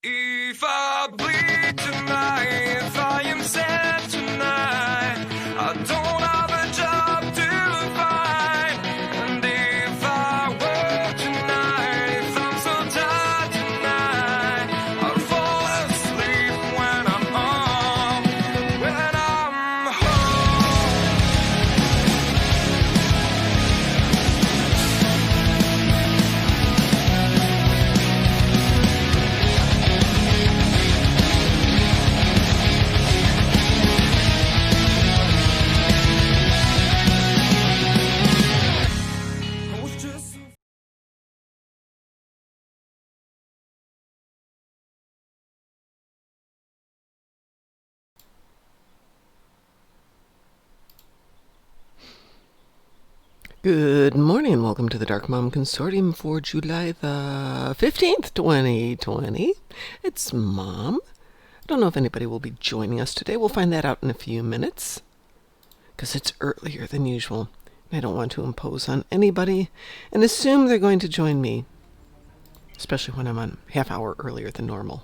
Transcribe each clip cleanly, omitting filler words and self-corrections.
If I bleed tonight, if I am sad tonight, I don't have a job to find. And if I work tonight, if I'm so tired tonight, I'll fall asleep when I'm home, when I'm Good morning and welcome to the Darkmom Consortium for July the 15th, 2020. It's Mom. I don't know if anybody will be joining us today. We'll find that out in a few minutes because it's earlier than usual. I don't want to impose on anybody and assume they're going to join me, especially when I'm on half hour earlier than normal.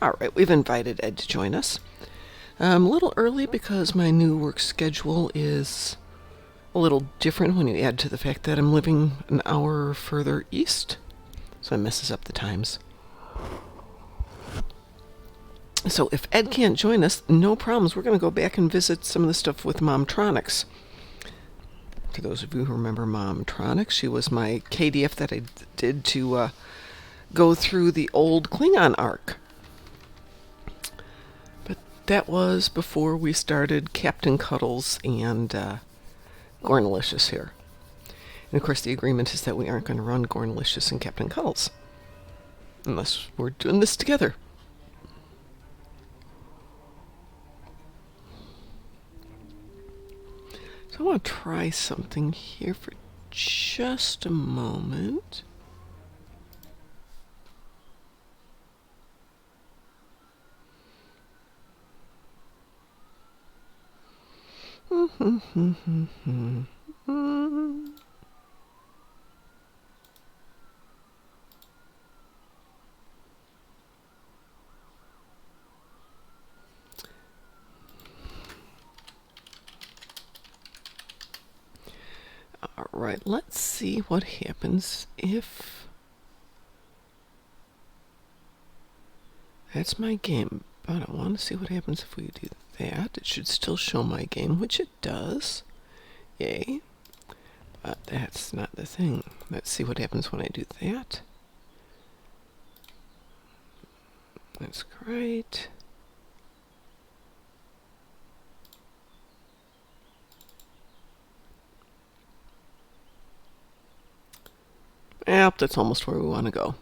All right, we've invited Ed to join us. I'm a little early because my new work schedule is a little different when you add to the fact that I'm living an hour further east, so it messes up the times. So if Ed can't join us, no problems. We're going to go back and visit some of the stuff with Momtronics. For those of you who remember Momtronics, she was my KDF that I did to go through the old Klingon arc. But that was before we started Captain Cuddles and Gornalicious here. And of course the agreement is that we aren't going to run Gornalicious and Captain Cuddles unless we're doing this together. So I want to try something here for just a moment. All right, let's see what happens if that's my game. But I want to see what happens if we do that. It should still show my game, which it does. Yay. But that's not the thing. Let's see what happens when I do that. That's great. Yep, that's almost where we want to go.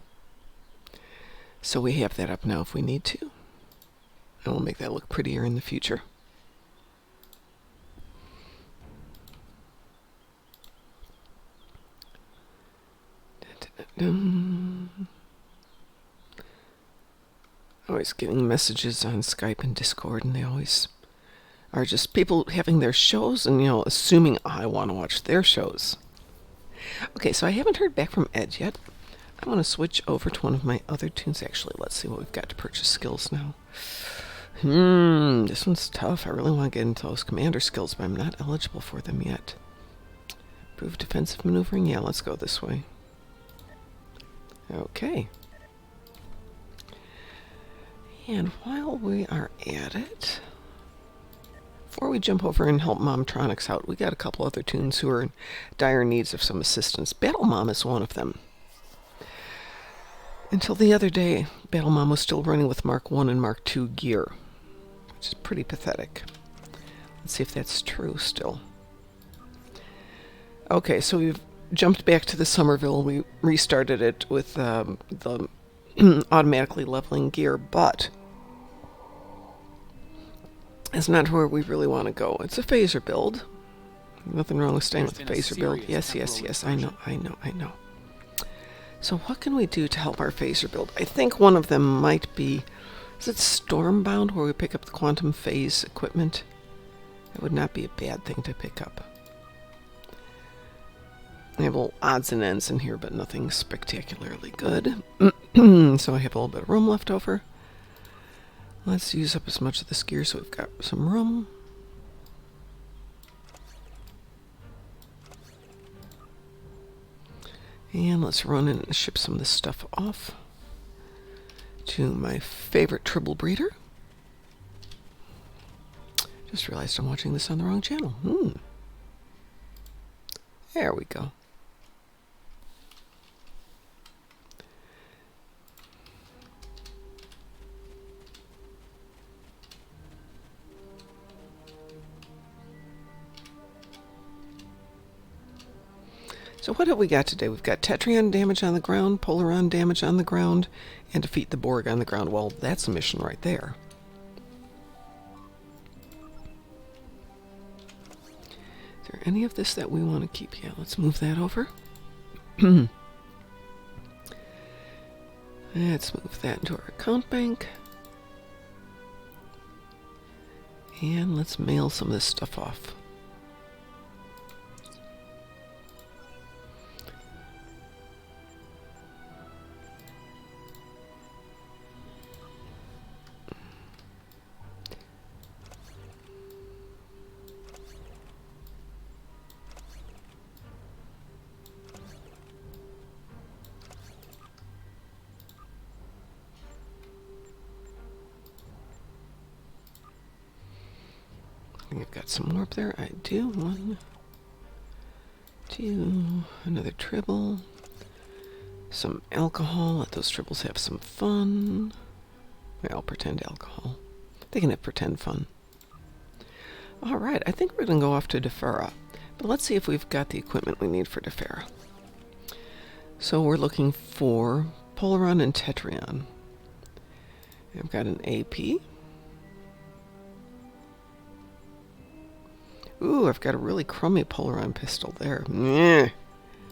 So we have that up now if we need to. And we'll make that look prettier in the future. Always getting messages on Skype and Discord, and they always are just people having their shows and, assuming I want to watch their shows. Okay, so I haven't heard back from Ed yet. I'm going to switch over to one of my other tunes. Actually, let's see what we've got to purchase skills now. This one's tough. I really want to get into those commander skills, but I'm not eligible for them yet. Improve defensive maneuvering? Yeah, let's go this way. Okay. And while we are at it, before we jump over and help Momtronics out, we got a couple other tunes who are in dire needs of some assistance. Battlemom is one of them. Until the other day, Battlemom was still running with Mark 1 and Mark 2 gear, which is pretty pathetic. Let's see if that's true still. Okay, so we've jumped back to the Somerville. We restarted it with the automatically leveling gear, but it's not where we really want to go. It's a phaser build, Nothing wrong with staying with the There's phaser been a build. serious Yes. temporal I know. So what can we do to help our phaser build? I think one of them might be... Is it Stormbound, where we pick up the quantum phase equipment? That would not be a bad thing to pick up. I have little odds and ends in here, but nothing spectacularly good. So I have a little bit of room left over. Let's use up as much of this gear so we've got some room. And let's run in and ship some of this stuff off to my favorite tribble breeder. Just realized I'm watching this on the wrong channel. There we go. So what have we got today? We've got Tetrion damage on the ground, Polaron damage on the ground, and defeat the Borg on the ground. Well, that's a mission right there. Is there any of this that we want to keep? Yeah, let's move that over. Let's move that into our account bank. And let's mail some of this stuff off. I think I've got some more up there. I do. 1, 2, another tribble. Some alcohol. Let those tribbles have some fun. Well, pretend alcohol. They can have pretend fun. Alright, I think we're going to go off to Defera. But let's see if we've got the equipment we need for Defera. So we're looking for Polaron and Tetrion. I've got an AP. Ooh, I've got a really crummy Polaron pistol there. Meh.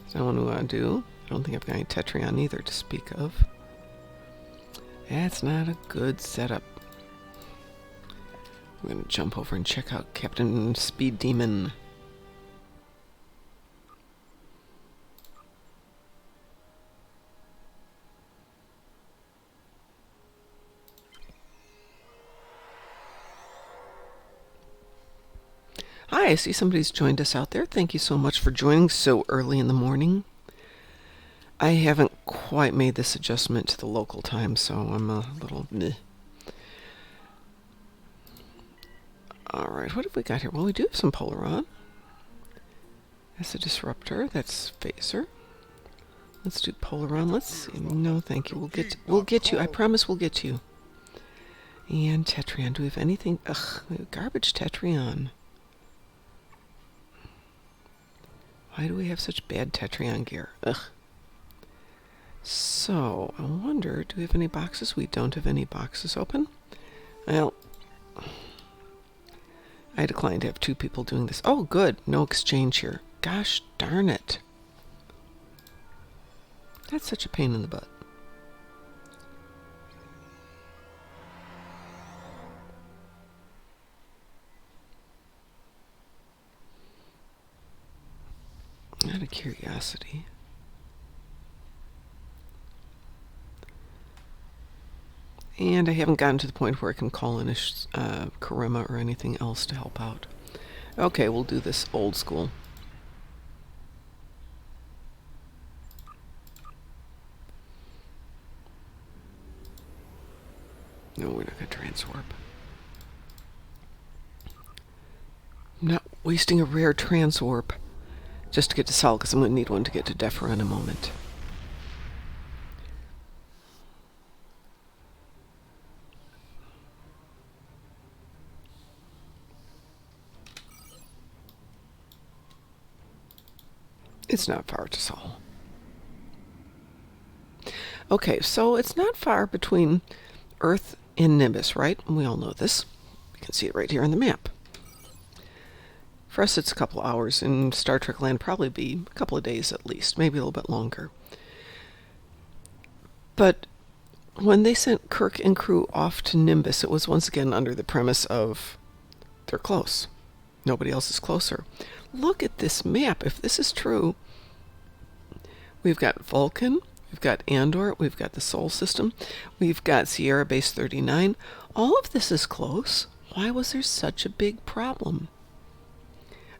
Is that what I want to do? I don't think I've got any Tetrion either to speak of. That's not a good setup. I'm going to jump over and check out Captain Speed Demon. Hi, I see somebody's joined us out there. Thank you so much for joining so early in the morning. I haven't quite made this adjustment to the local time, so I'm a little meh. Alright, what have we got here? Well, we do have some Polaron. That's a disruptor. That's phaser. Let's do Polaron. Let's see. No, thank you. We'll get you. I promise we'll get you. And Tetrion. Do we have anything? Ugh, we have garbage Tetrion. Why do we have such bad Tetrion gear? Ugh. So, I wonder, do we have any boxes? We don't have any boxes open. Well, I decline to have 2 people doing this. Oh, good. No exchange here. Gosh darn it. That's such a pain in the butt. Out of curiosity. And I haven't gotten to the point where I can call in a Karima or anything else to help out. Okay, we'll do this old school. No, we're not going to transwarp. I'm not wasting a rare transwarp just to get to Sol, because I'm going to need one to get to Defera in a moment. It's not far to Sol. Okay, so it's not far between Earth and Nimbus, right? We all know this. You can see it right here on the map. For us, it's a couple hours. In Star Trek land, probably be a couple of days at least, maybe a little bit longer. But when they sent Kirk and crew off to Nimbus, it was once again under the premise of they're close. Nobody else is closer. Look at this map. If this is true, we've got Vulcan, we've got Andor, we've got the Sol system, we've got Sierra Base 39. All of this is close. Why was there such a big problem?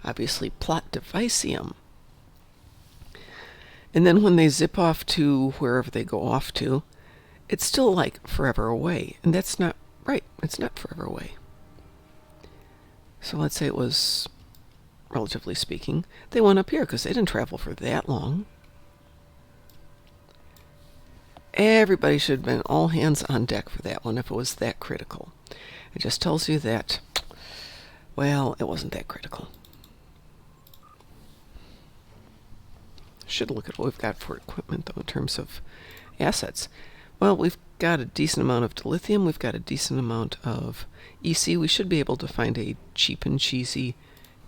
Obviously, plot devicium. And then when they zip off to wherever they go off to, it's still like forever away. And that's not right. It's not forever away. So let's say it was, relatively speaking, they went up here because they didn't travel for that long. Everybody should have been all hands on deck for that one if it was that critical. It just tells you that, well, it wasn't that critical. Should look at what we've got for equipment, though, in terms of assets. Well, we've got a decent amount of dilithium. We've got a decent amount of EC. We should be able to find a cheap and cheesy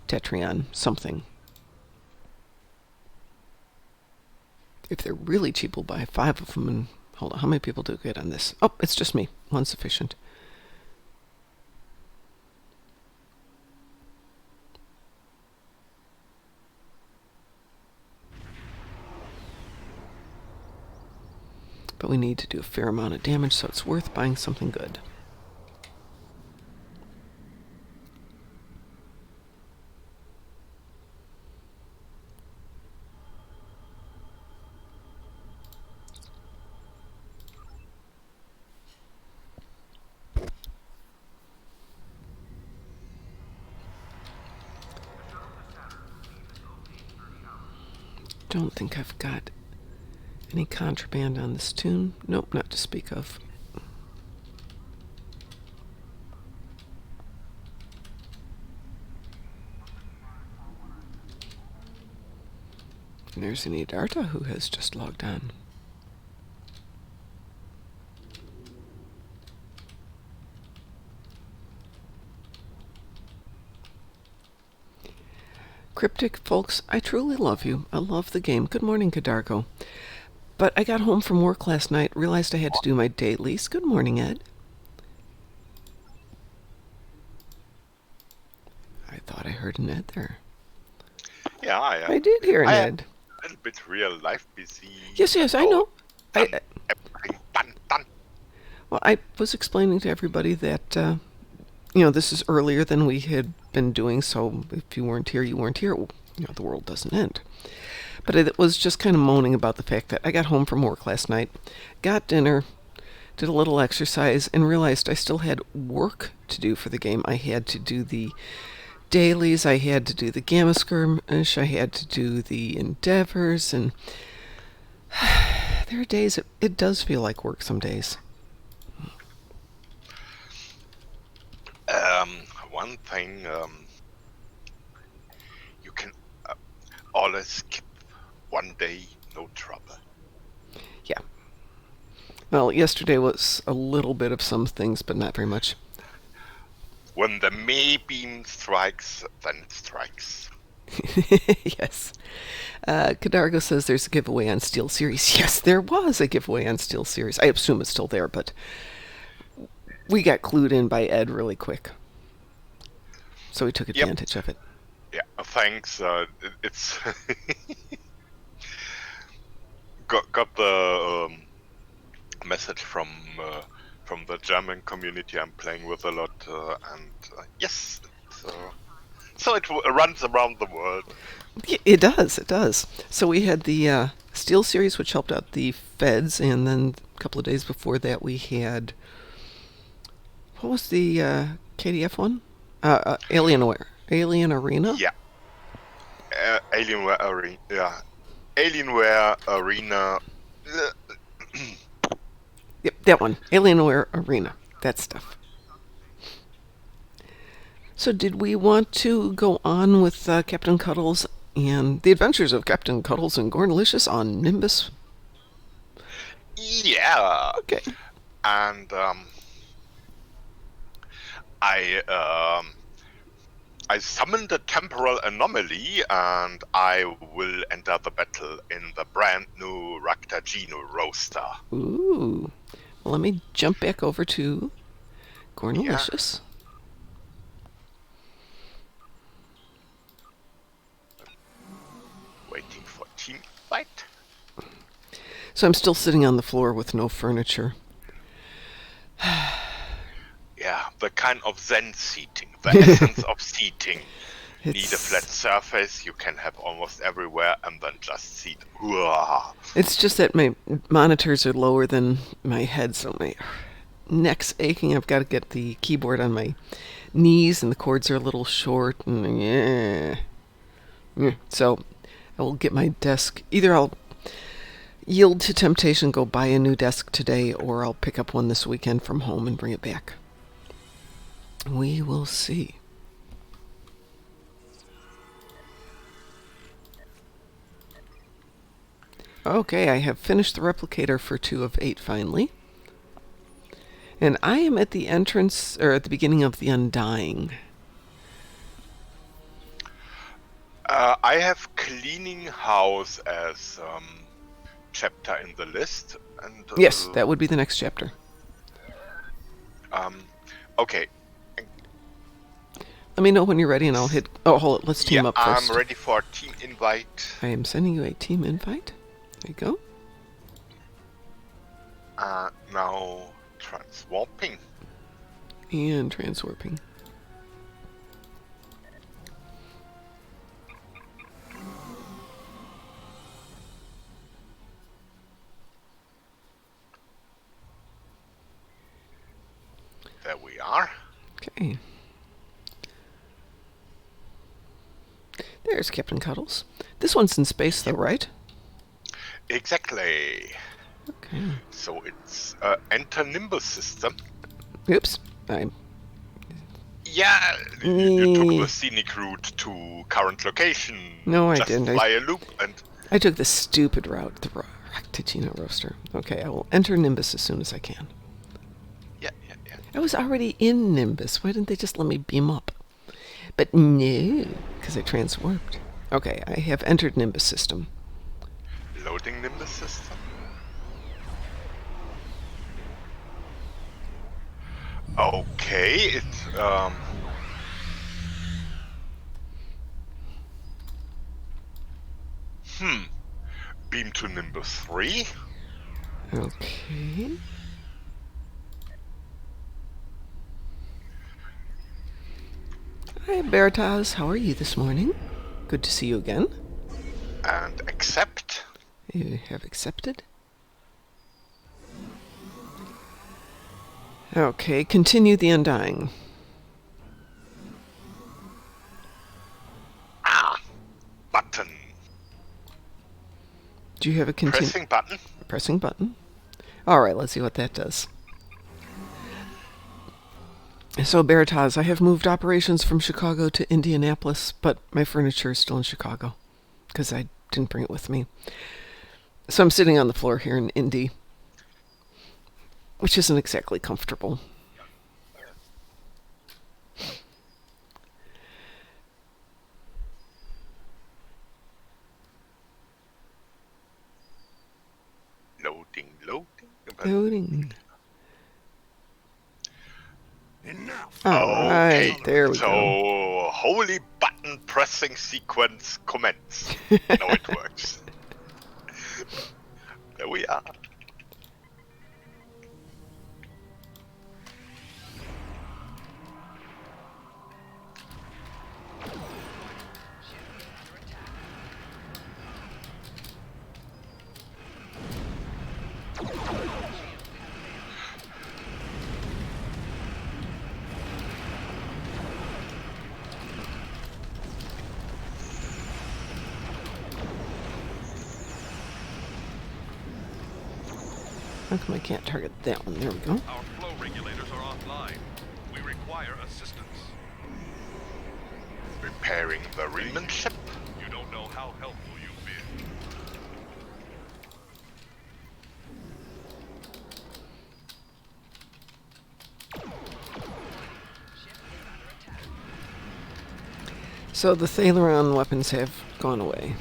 Tetrion something. If they're really cheap, we'll buy 5 of them. And hold on, how many people do we get on this? Oh, it's just me. One's sufficient. But we need to do a fair amount of damage, so it's worth buying something good. Don't think I've got any contraband on this tune. Nope, not to speak of. And there's an Idarta who has just logged on. Cryptic folks, I truly love you. I love the game. Good morning, Cadargo. But I got home from work last night, realized I had to do my dailies. Good morning, Ed. I thought I heard an Ed there. Yeah, I did hear an Ed. A little bit real life busy. Yes, I know. Everything done. Well, I was explaining to everybody that, this is earlier than we had been doing, so if you weren't here, you weren't here. The world doesn't end. But I was just kind of moaning about the fact that I got home from work last night, got dinner, did a little exercise, and realized I still had work to do for the game. I had to do the dailies, I had to do the gamma skirmish, I had to do the endeavors, and there are days it does feel like work some days. One thing, you can always skip one day, no trouble. Yeah. Well, yesterday was a little bit of some things, but not very much. When the May beam strikes, then it strikes. Yes. Cadargo says there's a giveaway on Steel Series. Yes, there was a giveaway on Steel Series. I assume it's still there, but we got clued in by Ed really quick. So we took advantage of it. Yeah, thanks. It's got the message from the German community I'm playing with a lot, and yes, so it runs around the world. It does. So we had the Steel Series, which helped out the Feds, and then a couple of days before that we had, what was the KDF one? Alien Arena? Yeah. Alienware Arena. Yeah. Alienware Arena. Yep, that one. Alienware Arena. That stuff. So did we want to go on with Captain Cuddles and the adventures of Captain Cuddles and Gornalicious on Nimbus? Yeah. Okay. And I I summoned a temporal anomaly, and I will enter the battle in the brand new Raktagino roaster. Ooh. Well, let me jump back over to Gornalicious. Waiting for team fight. So I'm still sitting on the floor with no furniture. Yeah, the kind of Zen seating, the essence of seating. Need a It's flat surface you can have almost everywhere, and then just seat. Uah. it's just that my monitors are lower than my head, so my neck's aching. I've got to get the keyboard on my knees, and the cords are a little short. And so I will get my desk. Either I'll yield to temptation, go buy a new desk today, or I'll pick up one this weekend from home and bring it back. We will see. Okay, I have finished the replicator for 2 of 8 finally. And I am at the entrance, or at the beginning of the Undying. I have cleaning house as chapter in the list, and Yes, that would be the next chapter. Okay. Let me know when you're ready and I'll hit... Oh, hold it. Let's team Yeah, up first. I'm ready for a team invite. I am sending you a team invite. There you go. Now transwarping. And transwarping. There we are. Okay. There's Captain Cuddles. This one's in space, though, right? Exactly. Okay. So it's enter Nimbus system. Oops. I... Yeah, you took the scenic route to current location. No, I Just didn't. Fly a loop and I took the stupid route, the Raktagino roaster. Okay, I will enter Nimbus as soon as I can. yeah. I was already in Nimbus. Why didn't they just let me beam up? But no, because I transwarped. Okay, I have entered Nimbus system. Loading Nimbus system. Okay, it beam to Nimbus 3. Okay. Hi, Veritas. How are you this morning? Good to see you again. And accept. You have accepted. Okay, continue the Undying. Button. Do you have a continue? Pressing button. Pressing button. All right, let's see what that does. So, Veritas, I have moved operations from Chicago to Indianapolis, but my furniture is still in Chicago because I didn't bring it with me. So I'm sitting on the floor here in Indy, which isn't exactly comfortable. Loading. All right, there we so, go. holy button pressing sequence commence. Now it works. There we are. How come I can't target that one? There we go. Our flow regulators are offline. We require assistance. Repairing the Riemann ship. You don't know how helpful you've been. So the Thaleron weapons have gone away.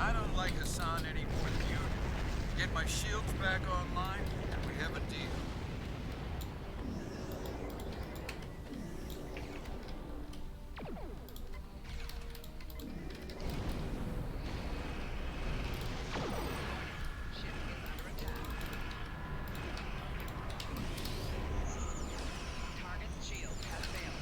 I don't like Hassan any more than you do. Get my shields back online, and we have a deal. Target's shield has failed.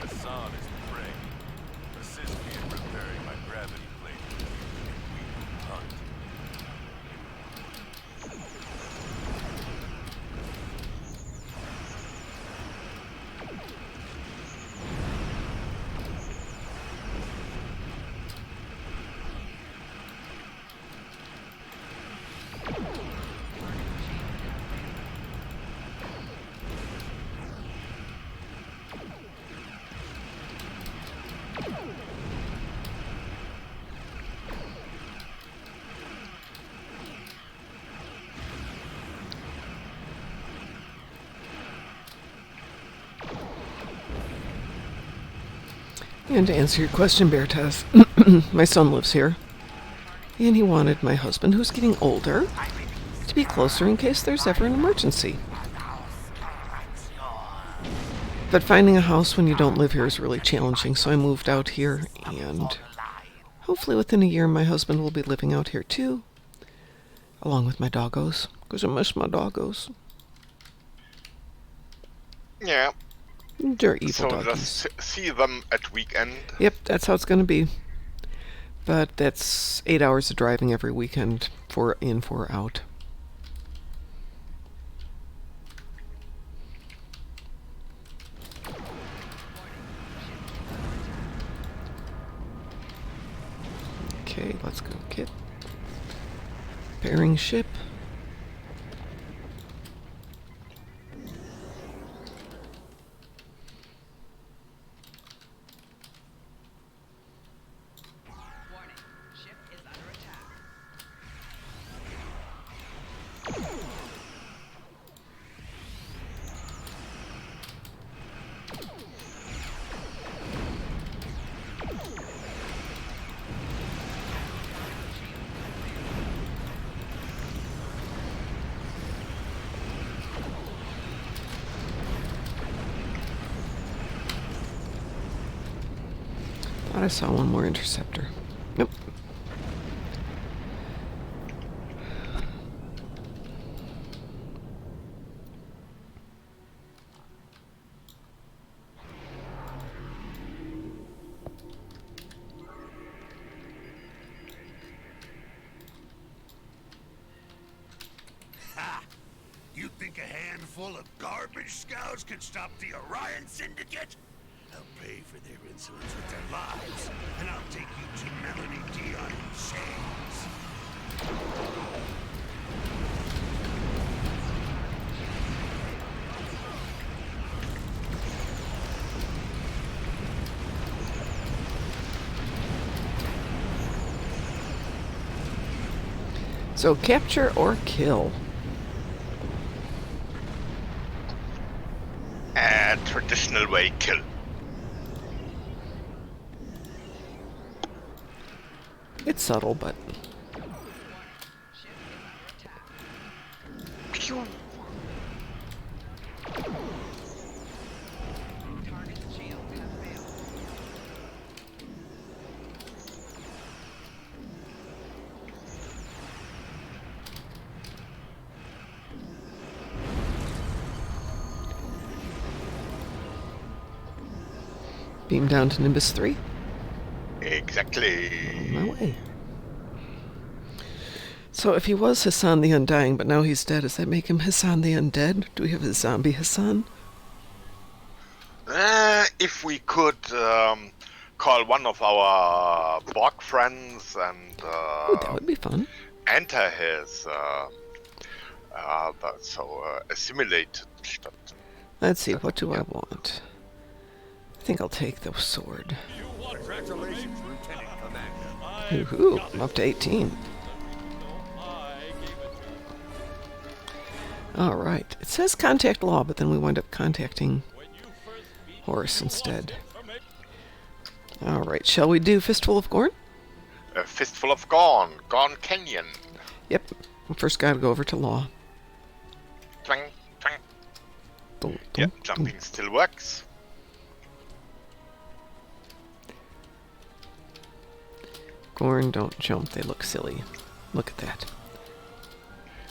Hassan is the prey. Assist me in repairing my gravity plate. And we will hunt. And to answer your question, Beartaz, my son lives here. And he wanted my husband, who's getting older, to be closer in case there's ever an emergency. But finding a house when you don't live here is really challenging, so I moved out here, and hopefully within a year my husband will be living out here too, along with my doggos, because I miss my doggos. Yeah. They're evil So doggies. just see them at weekend. Yep, that's how it's going to be. But that's 8 hours of driving every weekend, 4 in, 4 out. Okay, let's go kit. Pairing ship. Warning. Ship is under attack. Thought I saw one more interceptor. Nope. Ha! You think a handful of garbage scouts can stop the Orion Syndicate? I'll pay for their insolence with their lives, and I'll take you to Melanie Dion in chains. So capture or kill. traditional way, kill. It's subtle, but Ship is under attack. Pew. Target's shield has failed. beam down to Nimbus 3. Exactly. My way. So if he was Hassan the Undying, but now he's dead, does that make him Hassan the Undead? Do we have a zombie Hassan? If we could call one of our Borg friends and Ooh, that would be fun. enter his assimilated. Let's see, what do I want? I think I'll take the sword. Congratulations, Lieutenant Commander. Woohoo, I'm up to 18. Alright, it says contact Law, but then we wind up contacting Horus instead. Alright, shall we do Fistful of Gorn? A fistful of Gorn Canyon. Yep, we first gotta go over to Law. Twang, twang. Dum, Yeah, dum, jumping still works. Gorn, don't jump, they look silly. Look at that.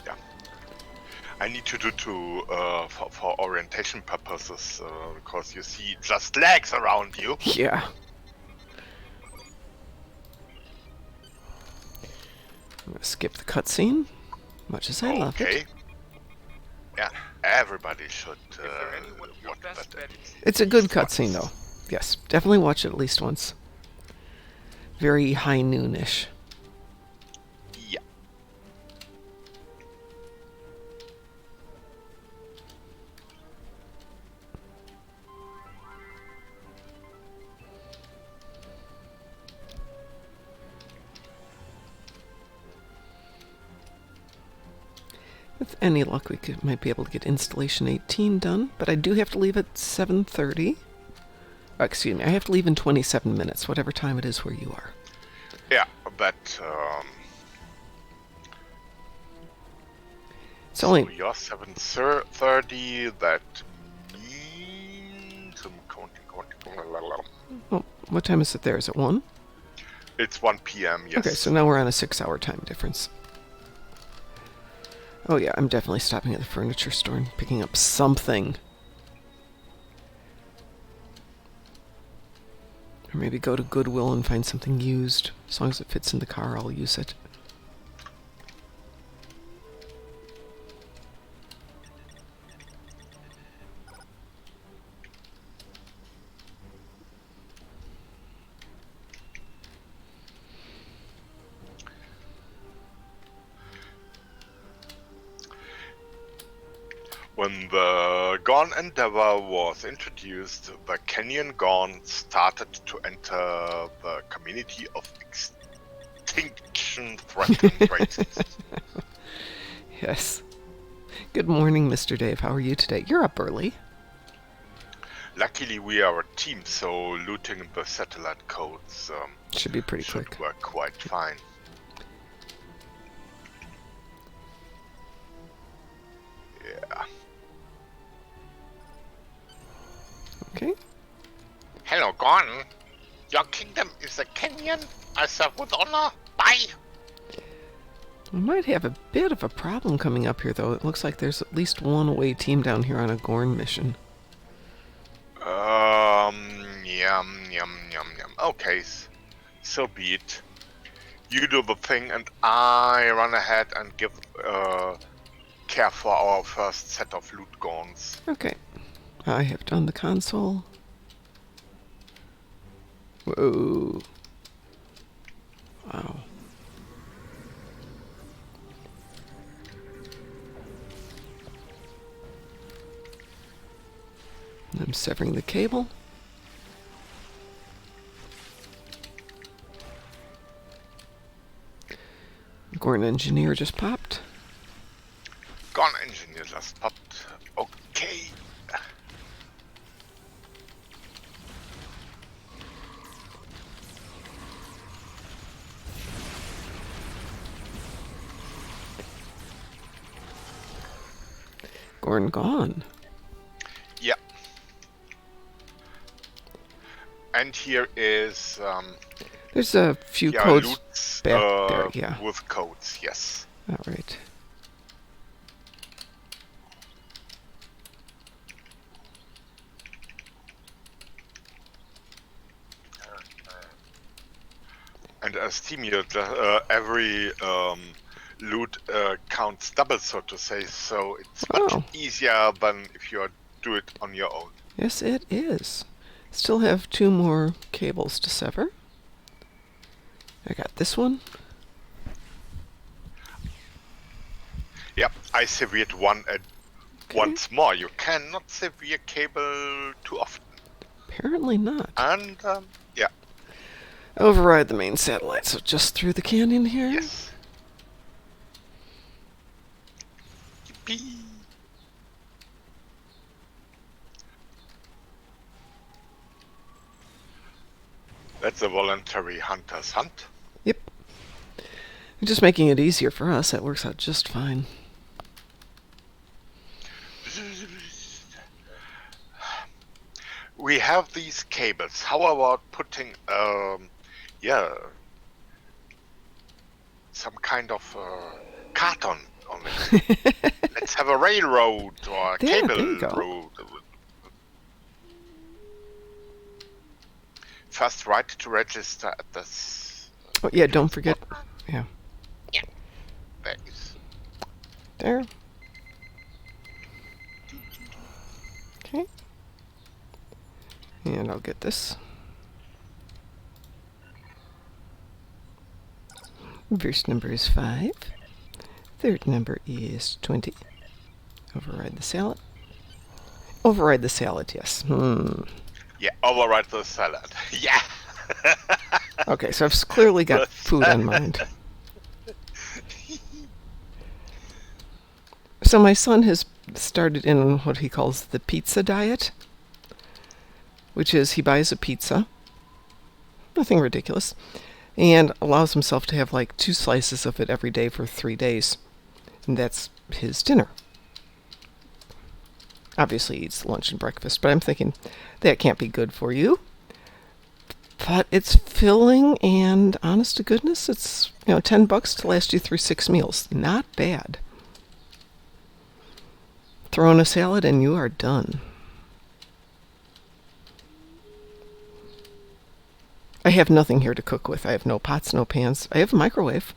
Yeah. I need to do for orientation purposes, because you see just legs around you. Yeah. I'm gonna skip the cutscene, much as I love it. Okay. Yeah, everybody should watch that. It's a good cutscene, though. Yes, definitely watch it at least once. Very high noonish. Yeah. With any luck, might be able to get installation 18 done, but I do have to leave at 7:30. Excuse me, I have to leave in 27 minutes, whatever time it is where you are. Yeah, but It's only... so you're 7:30. That means Oh, what time is it there? Is it 1? it's 1 p.m. Yes. Okay, so now we're on a 6-hour time difference. Oh yeah, I'm definitely stopping at the furniture store and picking up something. Or maybe go to Goodwill and find something used. As long as it fits in the car, I'll use it. When the Gorn Endeavor was introduced, the Canyon Gorn started to enter the community of extinction-threatened races. Yes. Good morning, Mr. Dave. How are you today? You're up early. Luckily, we are a team, so looting the satellite codes Should be pretty should quick. work quite fine. Yeah. Okay. Hello, Gorn. Your kingdom is a canyon. I serve with honor. Bye. We might have a bit of a problem coming up here, though. It looks like there's at least one away team down here on a Gorn mission. Yum, yum, yum, yum. Okay, so be it. You do the thing, and I run ahead and give care for our first set of loot Gorns. Okay. I have done the console. Whoa. Wow. I'm severing the cable. Gorn Engineer just popped. Gorn engineer just popped. Okay. Gorn gone. Yeah. And here is There's a few yeah, codes loots back there, yeah. with codes. Yes. Alright. And as team, every loot counts double, so to say. So it's much Oh. easier than if you do it on your own. Yes, it is. Still have 2 more cables to sever. I got this one. Yep, I severed one once more. You cannot sever cable too often. Apparently not. And yeah, Override the main satellite, so just through the canyon here. yes. Yippee. That's a voluntary hunter's hunt. Yep. You're just making it easier for us. That works out just fine. We have these cables. How about putting, yeah, some kind of carton on it? Let's have a railroad or a Yeah, cable there you go. road. First, right to register at this. Oh, yeah, don't forget. Yeah. There is. There. Okay. And I'll get this. Verse number is 5. Third number is 20. Override the salad. Override the salad, yes. Yeah, override the salad. Yeah. Okay, so I've clearly got food in mind. So my son has started in what he calls the pizza diet, which is he buys a pizza, nothing ridiculous, and allows himself to have like 2 slices of it every day for 3 days. And that's his dinner. Obviously he eats lunch and breakfast, but I'm thinking that can't be good for you. But it's filling, and honest to goodness, it's $10 to last you through 6 meals. Not bad. Throw in a salad and you are done. I have nothing here to cook with. I have no pots, no pans. I have a microwave,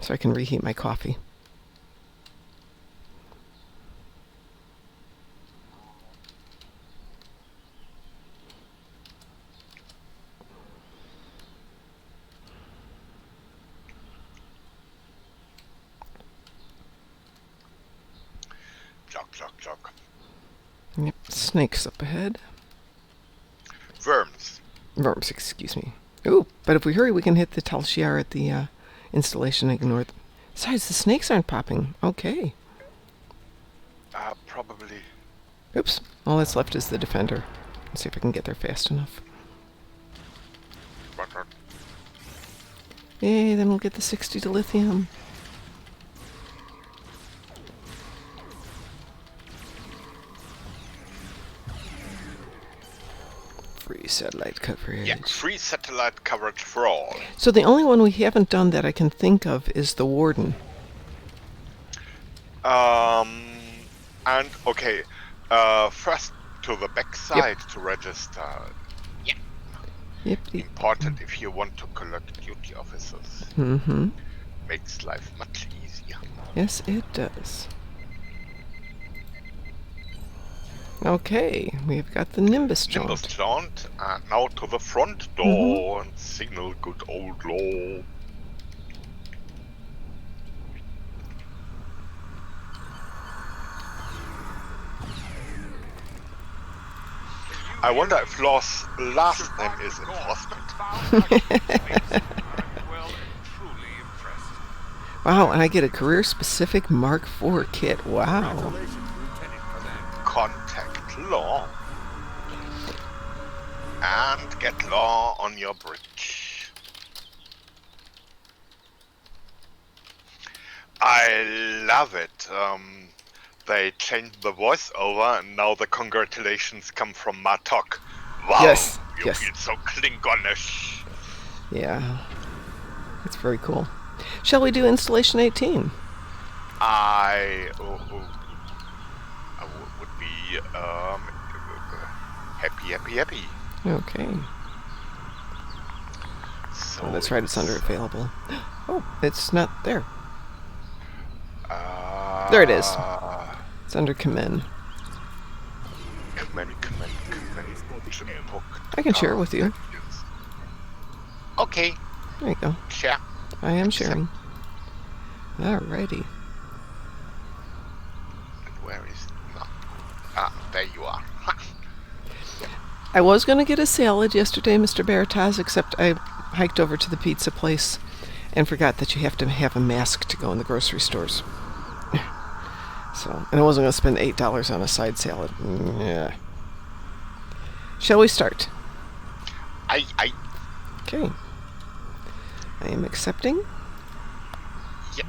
so I can reheat my coffee. Jog. Yep, snakes up ahead. Worms. Worms, excuse me. Ooh, but if we hurry, we can hit the Tal Shiar at the installation and ignore. Besides, the snakes aren't popping. Okay. Probably. Oops. All that's left is the defender. Let's see if I can get there fast enough. Yay, then we'll get the 60 to lithium. Free satellite coverage. Yeah, free satellite coverage for all. So the only one we haven't done that I can think of is the Warden. And okay, first to the back side to register. Yeah. Yep. Important if you want to collect duty officers. Mm-hmm. Makes life much easier. Yes, it does. Okay, we've got the Nimbus Nimbus jaunt. jaunt, and now to the front door and signal good old law. I wonder if Law's last name is Enforcement. Wow, and I get a career-specific Mark IV kit. Wow. Contact Law. And get Law on your bridge. I love it. they changed the voiceover, and now the congratulations come from Martok. Wow, Yes, you yes. feel so Klingonish. Yeah. It's very cool. Shall we do installation 18? I would be happy. Okay. So Oh, that's right, it's under available. Oh, it's not there. There it is. It's under command. Command. I can share it with you. Okay, There you go. share. I am sharing. Alrighty. Where is no? There you are. I was going to get a salad yesterday, Mr. Barataz, except I hiked over to the pizza place and forgot that you have to have a mask to go in the grocery stores. So, and I wasn't going to spend $8 on a side salad. Yeah. Shall we start? I Okay. I am accepting. yeah.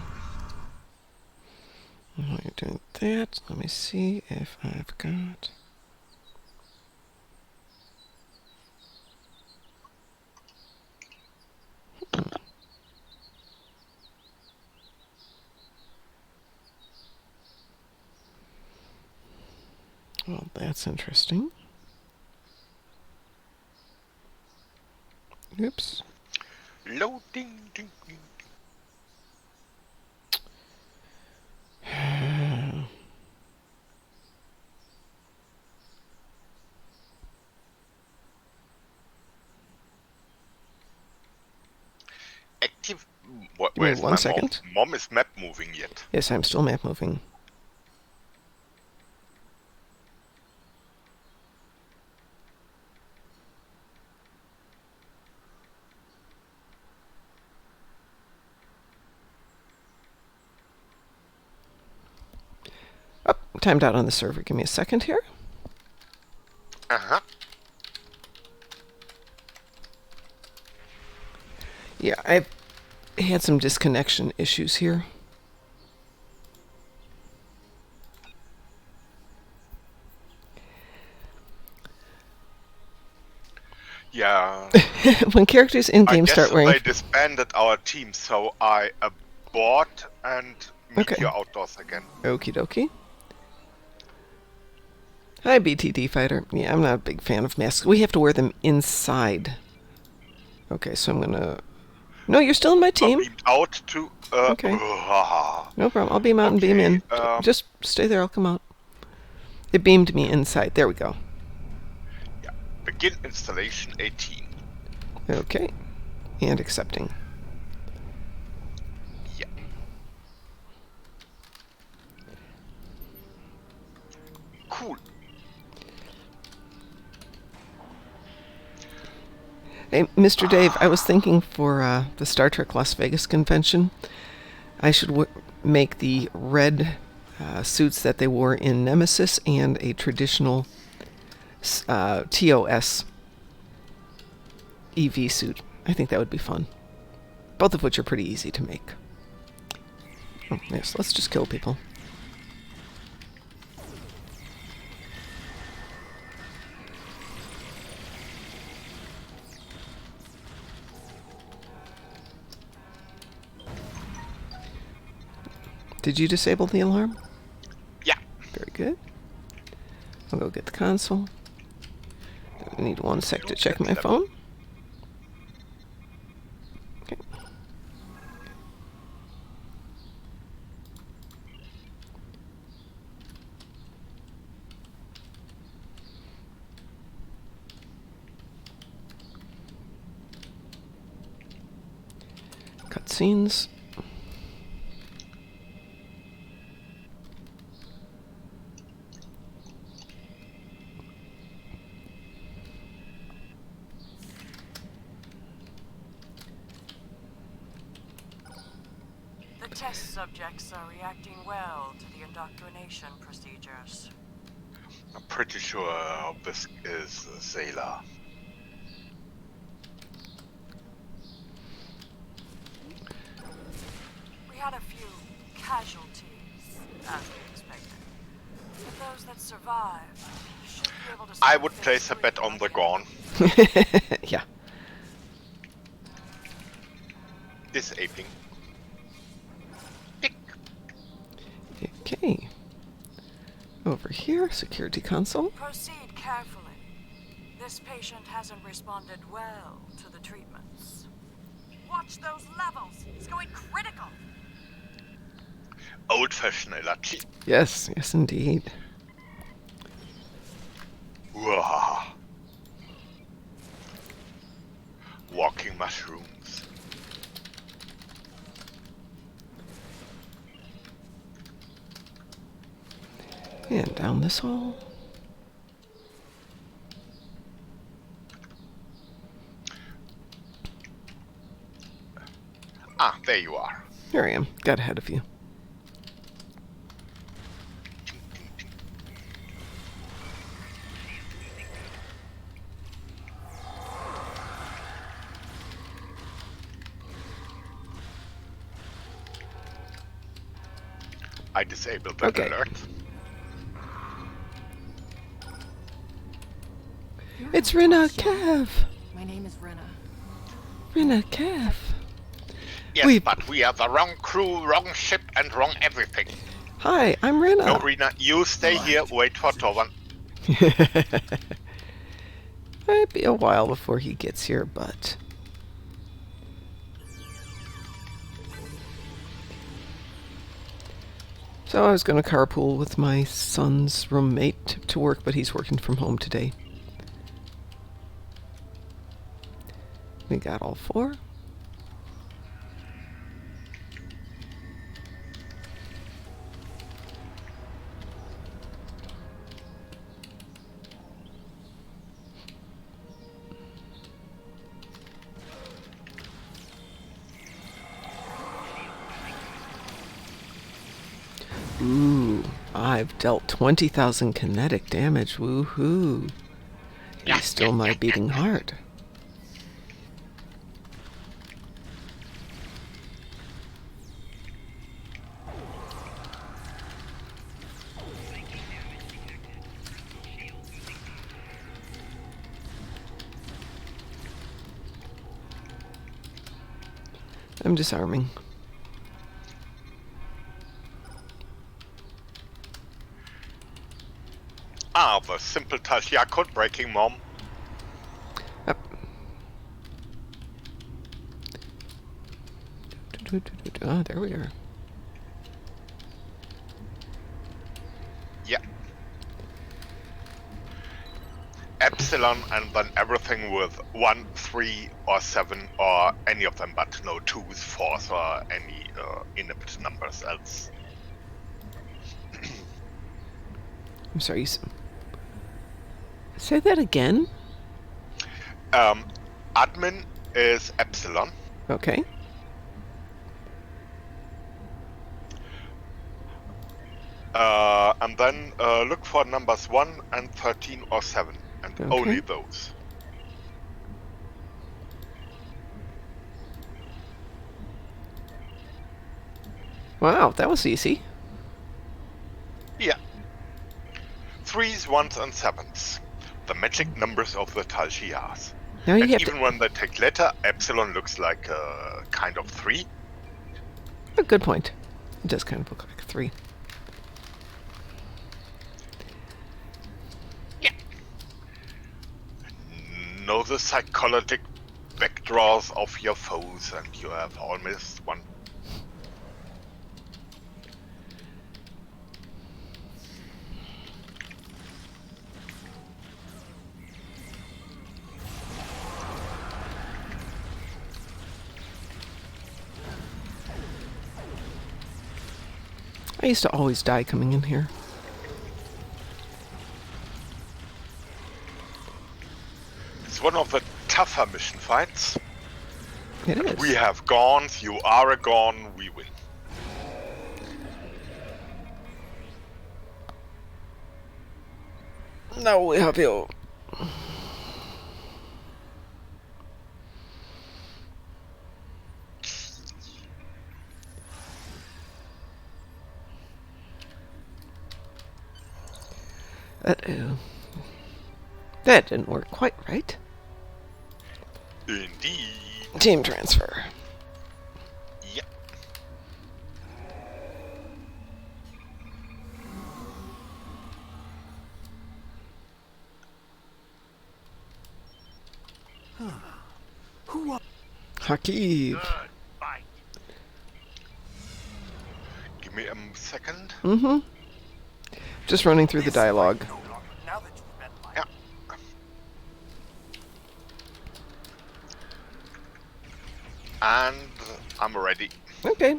While you're doing that, let me see if I've got... Well, that's interesting. Oops. Loading. Ding. Active. Give me Where's 1 my second. Mom is map moving yet. Yes, I'm still map moving. Oh, timed out on the server. Give me a second here. Yeah, I've had some disconnection issues here. Yeah. When characters in game I guess start wearing... they disbanded our team, so I abort and meet Okay. you outdoors again. Okie dokie. Hi, BTD Fighter. Yeah, I'm not a big fan of masks. We have to wear them inside. Okay, so I'm gonna... No, you're still in my team. Beamed out to. Okay. No problem. I'll beam out and beam in. Just stay there. I'll come out. It beamed me inside. There we go. Yeah. Begin installation 18. Okay. And accepting. Yeah. Cool. Hey, Mr. Dave, I was thinking for the Star Trek Las Vegas convention, I should make the red suits that they wore in Nemesis and a traditional TOS EV suit. I think that would be fun. Both of which are pretty easy to make. Oh, yes, let's just kill people. Did you disable the alarm? Yeah. Very good. I'll go get the console. I need 1 sec to check my phone. Okay. Cutscenes. The test subjects are reacting well to the indoctrination procedures. I'm pretty sure this is Zayla. We had a few casualties, as we expected. those that survive should be able to I start would phase place a 3 bet on like the it- Gorn. Yeah. Disabling. Tick. Okay. Over here, security console. Proceed carefully. This patient hasn't responded well to the treatments. Watch those levels. He's going critical. Old-fashioned allergy. Yes, yes, indeed. Wah. Walking mushrooms. And down this hall. Ah, there you are. Here I am. Got ahead of you. I disabled that Okay. alert. It's Rena Kev. My name is Rena. Rena Kev. Yes, We- but we are the wrong crew, wrong ship, and wrong everything. Hi, I'm Rena. No, Rena, you stay here, wait for Torvan. Might be a while before he gets here, but... So I was going to carpool with my son's roommate to work, but he's working from home today. We got all 4. Ooh, I've dealt 20,000 kinetic damage. Woohoo. He's still my beating heart. I'm disarming. Ah, the simple Talia code breaking, Mom. Up. Ah, there we are. Yeah. Epsilon and then everything with 1, 3, or 7, or any of them, but no 2s, 4s, or any inhibited numbers else. I'm sorry. Say that again? Admin is Epsilon. Okay. And then look for numbers 1 and 13 or 7, and Okay. only those. Wow, that was easy. Yeah. 3s, 1s, and 7s. The magic numbers of the Talshias. Now you And have even when they take letter, Epsilon looks like a kind of 3. a good point. It does kind of look like a 3. Yeah. Know the psychologic backdraws of your foes, and you have almost one. I used to always die coming in here. It's one of the tougher mission fights. It is. We have Gorns, you are a Gorn, we win. No, we have you. Uh-oh. That didn't work quite right. Indeed. Team transfer. Yeah. Hakib. Good. Fight. Give me a second. Mm-hmm. Just running through the dialogue. No longer. Now that you've met my Yeah. And I'm ready. Okay.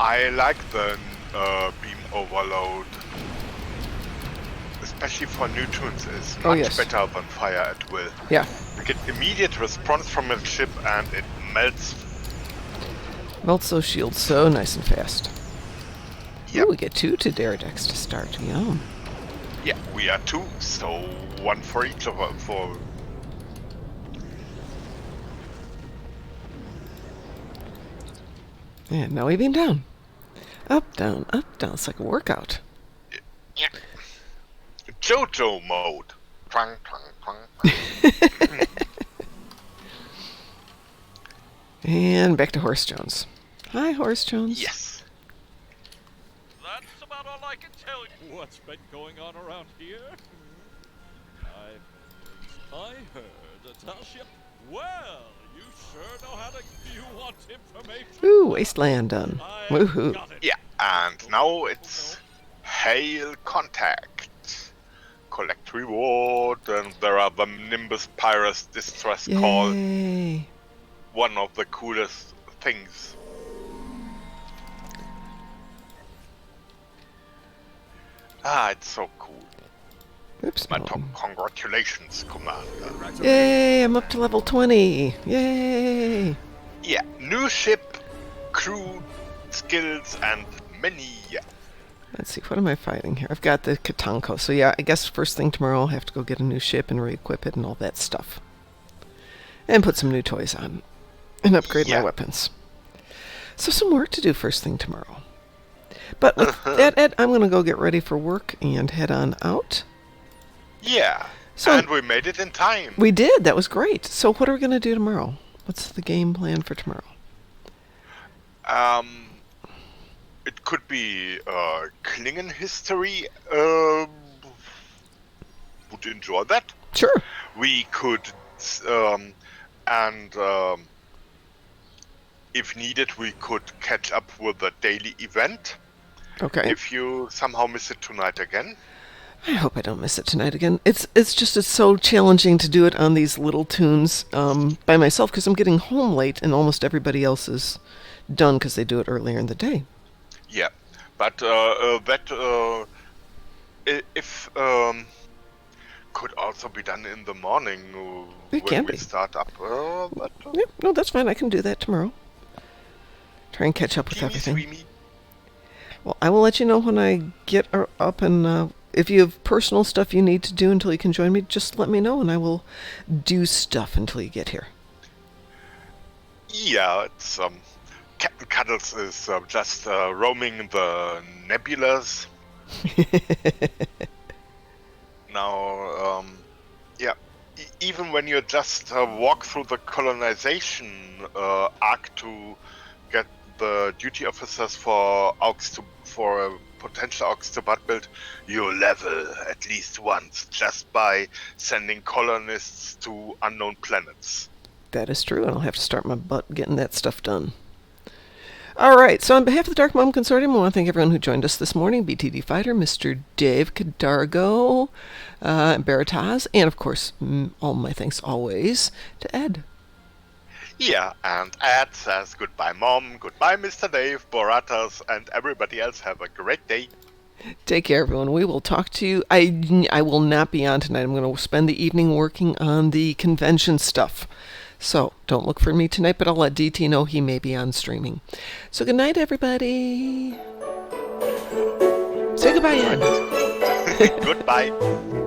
I like the beam overload, especially for new tunes. It's Oh, much yes. better than fire at will. Yeah. You get immediate response from a ship, and it melts. Melts those shields so nice and fast. Yep. Ooh, we get 2 to Dare decks to start. Yum. Yeah, we are 2, so 1 for each of us. For And now we beam down. Up, down, up, down. It's like a workout. yeah. JoJo mode. Twang, twang, twang. And back to Horse Jones. Hi, Horse Jones. Yes. That's about all I can tell you. What's been going on around here? I heard a tall ship. Well, you sure know how to. You want information? Ooh, Wasteland done. I Woohoo. got it. Yeah, and now it's hail contact. Collect reward, and there are the Nimbus Pyrus distress call. Yay. One of the coolest things. Ah, it's so cool. Oops. My no. top congratulations, Commander. Yay, I'm up to level 20. Yay. Yeah, new ship, crew, skills, and many. Let's see, what am I fighting here? I've got the Katanko. So yeah, I guess first thing tomorrow I'll have to go get a new ship and re-equip it and all that stuff. And put some new toys on. And upgrade my Yeah. weapons. So some work to do first thing tomorrow. But with that, Ed, I'm going to go get ready for work and head on out. Yeah, So- and we made it in time. We did. That was great. So what are we going to do tomorrow? What's the game plan for tomorrow? It could be Klingon history. Would enjoy that. Sure. We could, if needed, we could catch up with the daily event. Okay. If you somehow miss it tonight again. I hope I don't miss it tonight again. It's so challenging to do it on these little tunes by myself because I'm getting home late and almost everybody else is done because they do it earlier in the day. Yeah, but if could also be done in the morning It when can we be. start up. But Yeah, no, that's fine. I can do that tomorrow. Try and catch up with teeny everything. sweemy. Well, I will let you know when I get up and if you have personal stuff you need to do until you can join me, just let me know and I will do stuff until you get here. Yeah, it's Captain Cuddles is just roaming the nebulas. Now, yeah, even when you just walk through the colonization arc to get the duty officers for for a potential aux to butt build, you level at least once just by sending colonists to unknown planets. That is true, and I'll have to start my butt getting that stuff done. All right, so on behalf of the Darkmom Consortium, I want to thank everyone who joined us this morning. BTD Fighter, Mr. Dave Cadargo, Barataz, and of course, all my thanks always to Ed. Yeah, and Ed says goodbye, Mom, goodbye, Mr. Dave, Boratas, and everybody else. Have a great day. Take care, everyone. We will talk to you. I will not be on tonight. I'm going to spend the evening working on the convention stuff. So don't look for me tonight, but I'll let DT know he may be on streaming. So good night, everybody. Say goodbye, Ed. Goodbye.